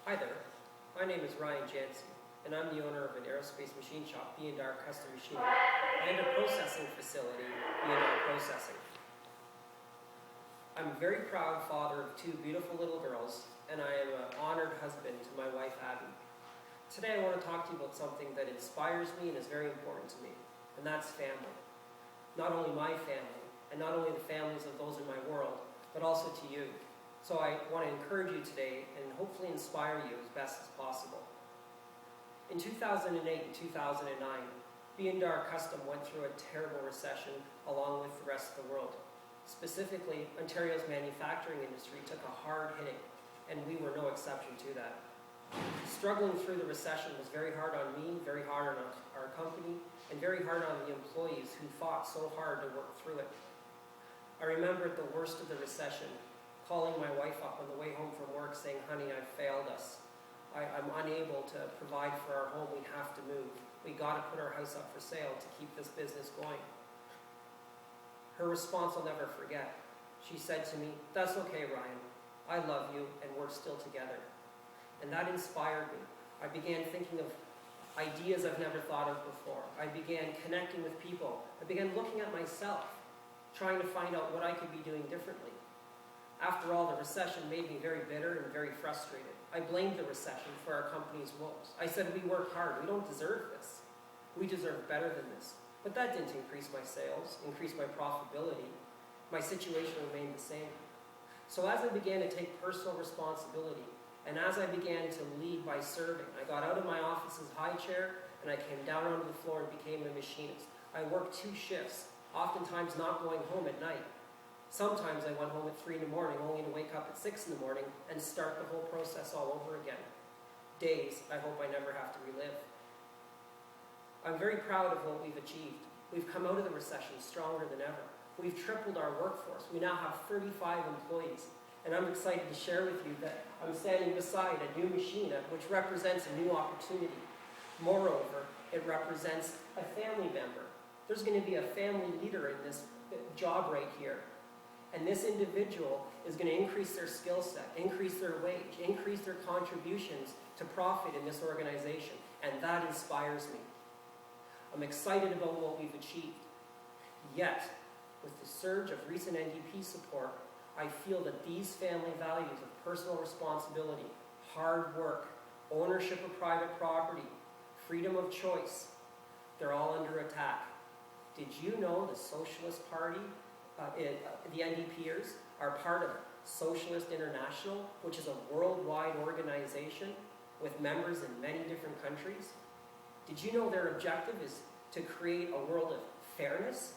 Hi there, my name is Ryan Jansen, and I'm the owner of an aerospace machine shop, B&R Custom Machining, and a processing facility, B&R Processing. I'm a very proud father of two beautiful little girls, and I am an honored husband to my wife, Abby. Today I want to talk to you about something that inspires me and is very important to me, and that's family. Not only my family, and not only the families of those in my world, but also to you. So I want to encourage you today and hopefully inspire you as best as possible. In 2008 and 2009, B&R Custom went through a terrible recession along with the rest of the world. Specifically, Ontario's manufacturing industry took a hard hitting, and we were no exception to that. Struggling through the recession was very hard on me, very hard on our company, and very hard on the employees who fought so hard to work through it. I remember at the worst of the recession, calling my wife up on the way home from work saying, "Honey, I've failed us. I'm unable to provide for our home. We have to move. We got to put our house up for sale to keep this business going." Her response I'll never forget. She said to me, "That's okay, Ryan. I love you and we're still together." And that inspired me. I began thinking of ideas I've never thought of before. I began connecting with people. I began looking at myself, trying to find out what I could be doing differently. After all, the recession made me very bitter and very frustrated. I blamed the recession for our company's woes. I said, "We worked hard. We don't deserve this. We deserve better than this." But that didn't increase my sales, increase my profitability. My situation remained the same. So as I began to take personal responsibility, and as I began to lead by serving, I got out of my office's high chair and I came down onto the floor and became a machinist. I worked 2 shifts, oftentimes not going home at night. Sometimes I went home at 3 in the morning, only to wake up at 6 in the morning and start the whole process all over again. Days I hope I never have to relive. I'm very proud of what we've achieved. We've come out of the recession stronger than ever. We've tripled our workforce. We now have 35 employees. And I'm excited to share with you that I'm standing beside a new machine which represents a new opportunity. Moreover, it represents a family member. There's going to be a family leader in this job right here. And this individual is going to increase their skill set, increase their wage, increase their contributions to profit in this organization. And that inspires me. I'm excited about what we've achieved. Yet, with the surge of recent NDP support, I feel that these family values of personal responsibility, hard work, ownership of private property, freedom of choice, they're all under attack. Did you know the Socialist Party, the NDPers, are part of Socialist International, which is a worldwide organization with members in many different countries? Did you know their objective is to create a world of fairness?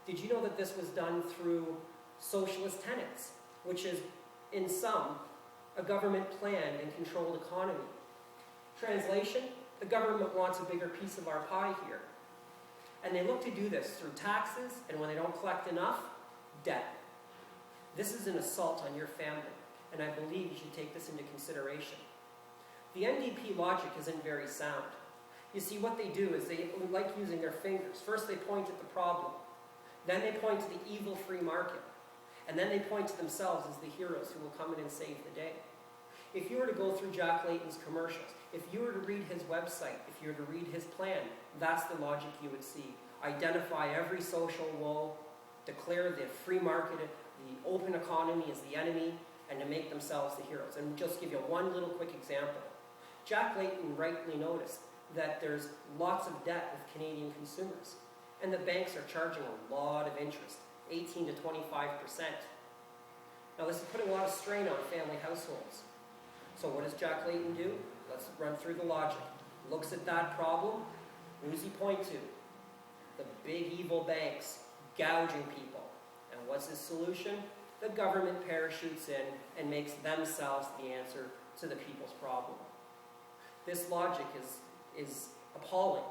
Did you know that this was done through socialist tenets, which is, in sum, a government-planned and controlled economy? Translation, the government wants a bigger piece of our pie here. And they look to do this through taxes, and when they don't collect enough, debt. This is an assault on your family, and I believe you should take this into consideration. The NDP logic isn't very sound. You see, what they do is they like using their fingers. First they point at the problem, then they point to the evil free market, and then they point to themselves as the heroes who will come in and save the day. If you were to go through Jack Layton's commercials, if you were to read his website, if you were to read his plan, that's the logic you would see. Identify every social woe, declare the free market, the open economy as the enemy, and to make themselves the heroes. And just give you one little quick example. Jack Layton rightly noticed that there's lots of debt with Canadian consumers, and the banks are charging a lot of interest, 18 to 25%. Now this is putting a lot of strain on family households. So what does Jack Layton do? Let's run through the logic. Looks at that problem. Who does he point to? The big evil banks gouging people. And what's his solution? The government parachutes in and makes themselves the answer to the people's problem. This logic is appalling.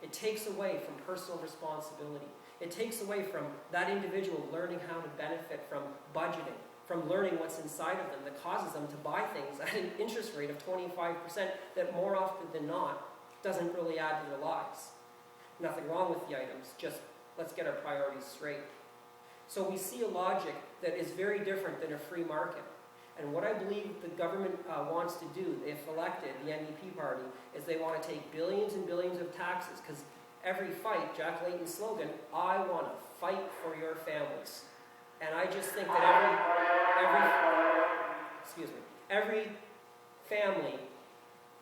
It takes away from personal responsibility. It takes away from that individual learning how to benefit from budgeting, from learning what's inside of them that causes them to buy things at an interest rate of 25% that more often than not doesn't really add to their lives. Nothing wrong with the items, just let's get our priorities straight. So we see a logic that is very different than a free market. And what I believe the government wants to do, if elected, the NDP party, is they want to take billions and billions of taxes, because every fight, Jack Layton's slogan, I want to fight for your families. And I just think that every family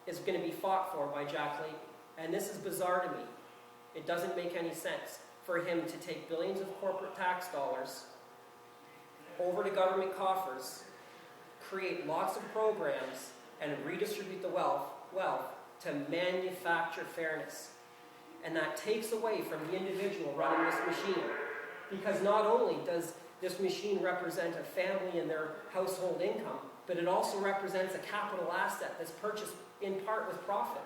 is going to be fought for by Jack Layton. And this is bizarre to me. It doesn't make any sense for him to take billions of corporate tax dollars over to government coffers, create lots of programs, and redistribute the wealth to manufacture fairness. And that takes away from the individual running this machine. Because not only does this machine represent a family and their household income, but it also represents a capital asset that's purchased in part with profit.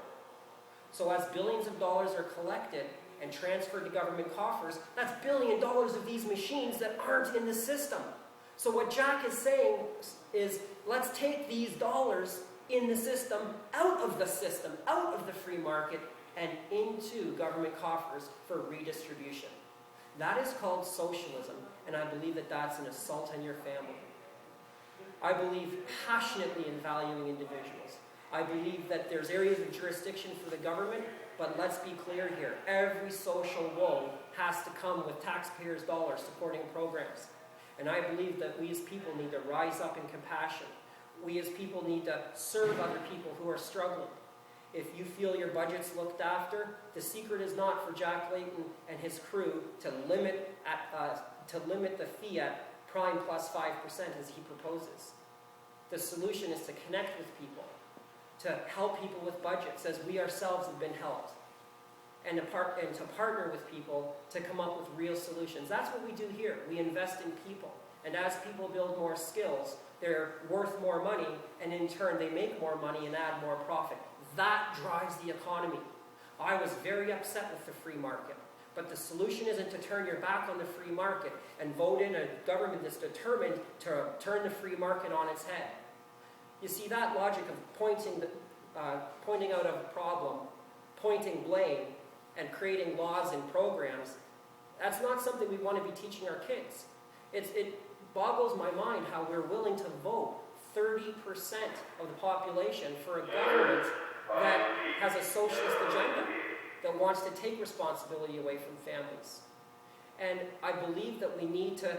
So as billions of dollars are collected and transferred to government coffers, that's $1 billion of these machines that aren't in the system. So what Jack is saying is, let's take these dollars in the system, out of the free market, and into government coffers for redistribution. That is called socialism, and I believe that that's an assault on your family. I believe passionately in valuing individuals. I believe that there's areas of jurisdiction for the government, but let's be clear here. Every social woe has to come with taxpayers' dollars supporting programs. And I believe that we as people need to rise up in compassion. We as people need to serve other people who are struggling. If you feel your budget's looked after, the secret is not for Jack Layton and his crew to limit the fee at prime plus 5% as he proposes. The solution is to connect with people, to help people with budgets as we ourselves have been helped, and to partner with people to come up with real solutions. That's what we do here. We invest in people. And as people build more skills, they're worth more money, and in turn they make more money and add more profit. That drives the economy. I was very upset with the free market. But the solution isn't to turn your back on the free market and vote in a government that's determined to turn the free market on its head. You see, that logic of pointing out a problem, pointing blame, and creating laws and programs, that's not something we want to be teaching our kids. It boggles my mind how we're willing to vote 30% of the population for a government that has a socialist agenda, that wants to take responsibility away from families. And I believe that we need to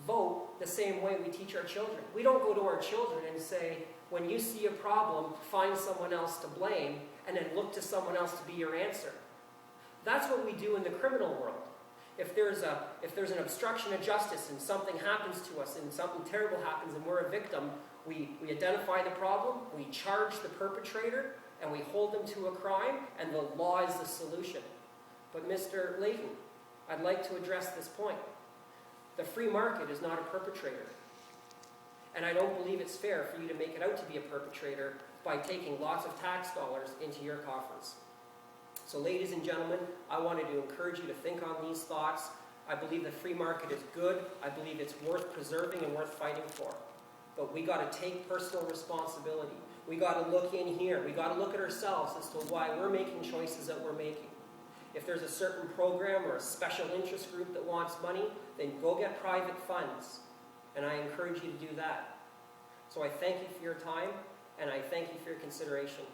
vote the same way we teach our children. We don't go to our children and say, when you see a problem, find someone else to blame, and then look to someone else to be your answer. That's what we do in the criminal world. If there's an obstruction of justice and something happens to us and something terrible happens and we're a victim, we identify the problem, we charge the perpetrator, and we hold them to a crime, and the law is the solution. But Mr. Layton, I'd like to address this point. The free market is not a perpetrator. And I don't believe it's fair for you to make it out to be a perpetrator by taking lots of tax dollars into your coffers. So ladies and gentlemen, I wanted to encourage you to think on these thoughts. I believe the free market is good. I believe it's worth preserving and worth fighting for. But we got to take personal responsibility. We got to look in here. We got to look at ourselves as to why we're making choices that we're making. If there's a certain program or a special interest group that wants money, then go get private funds. And I encourage you to do that. So I thank you for your time, and I thank you for your consideration.